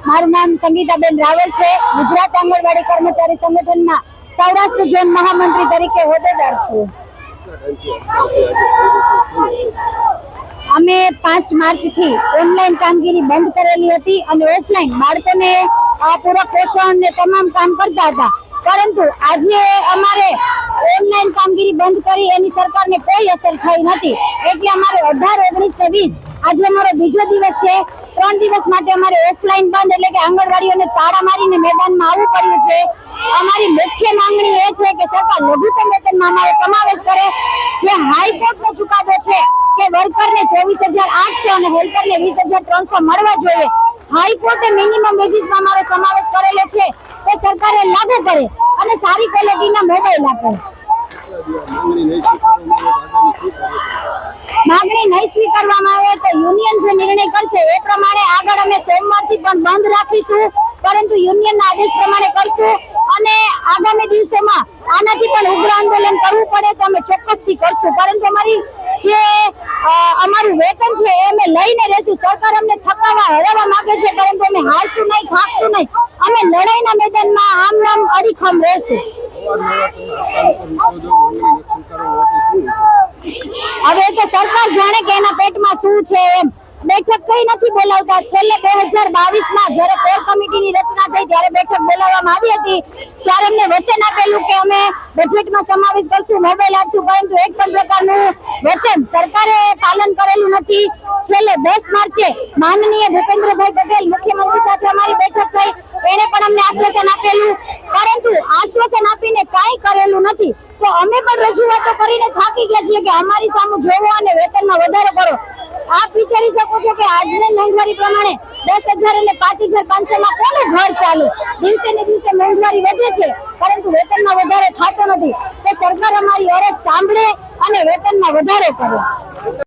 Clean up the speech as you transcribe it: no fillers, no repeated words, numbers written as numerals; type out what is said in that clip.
મારું નામ સંગીતાબેન રાવલ છે। ગુજરાત આંગણવાડી કર્મચારી સંગઠનમાં સૌરાષ્ટ્ર ઝોન મહામંત્રી તરીકે હોદ્દેદાર છું। અમે 5 માર્ચથી ઓનલાઈન કામગીરી બંધ કરેલી હતી અને ઓફલાઈન બાળકોને પૂરક પોષણ ને તમામ કામ કરતા હતા, પરંતુ આજે અમારે ઓનલાઈન કામગીરી બંધ કરી એની સરકારને કોઈ અસર થઈ નથી। એટલે અમારે 18, 19 ને 20 આજે અમારો બીજો દિવસ છે। 3 દિવસ માટે અમારે ઓફલાઈન બંધ એટલે કે આંગણવાડીઓને તાળા મારીને મેદાનમાં આવવું પડ્યું છે। અમારી મુખ્ય માંગણી એ છે કે સરકાર લઘુત્તમ વેતનમાં અમારો સમાવેશ કરે। જે હાઈકોર્ટનો ચુકાદો છે કે વર્કરને 24,800 અને હેલ્પરને 20,300 મળવા જોઈએ, હાઈકોર્ટે મિનિમમ વેજીસમાં અમારો સમાવેશ કરેલો છે, તો સરકારે લાગુ કરે અને સારી ક્વોલિટીના મોબાઈલ આપે। માંગણી નહીં સ્વીકારવામાં આવે તો યુનિયન જે નિર્ણય કરશે એ પ્રમાણે આગળ અમે સોમવારથી પણ બંધ રાખીશું, પરંતુ યુનિયનના આદેશ પ્રમાણે કરશું અને આગામી દિવસોમાં આનાથી પણ ઉગ્ર આંદોલન કરવું પડે તો અમે ચોક્કસથી કરશું। પરંતુ અમારું વેતન છે એ અમે લઈને રહેશું। સરકાર અમને થકાવવા હરાવવા માંગે છે, પરંતુ અમે હારશું નહીં, થાકશું નહીં, અમે લડાઈના મેદાનમાં આમ નામ અડીખમ રહેશું। હવે તો સરકાર જાણે કે એના પેટમાં શું છે એમ। બેઠક કઈ નથી બોલાવતા। છેલ્લે 2022માં જ્યારે કોર કમિટીની રચના થઈ ત્યારે બેઠક બોલાવવામાં આવી હતી, ત્યારે અમને વચન આપેલું કે અમે બજેટમાં સમાવેશ કરશું, મોબાઈલ આપશું, પરંતુ એક પણ પ્રકારનું વચન સરકારે પાલન કરેલું નથી। છેલ્લે 10 માર્ચે માનનીય ભૂપેન્દ્રભાઈ પટેલ મુખ્યમંત્રી સાથે અમારી બેઠક થઈ, એને પણ અમને આશ્વાસન આપેલું, પરંતુ આશ્વાસન આપીને કાંઈ કરેલું નથી। તો અમે પણ રજૂઆતો કરીને થાકી ગયા છીએ કે અમારી સામે જોવો અને વેતનમાં વધારો કરો। આપ વિચારી શકો છો કે આજની મોંઘવારી પ્રમાણે 10,000 અને 5,500 માં કોનું ઘર ચાલે? દિવસે ને દિવસે મોંઘવારી વધે છે, પરંતુ વેતનમાં વધારો થતો નથી। તો સરકાર અમારી અરજ સાંભળે અને વેતનમાં વધારો કરે।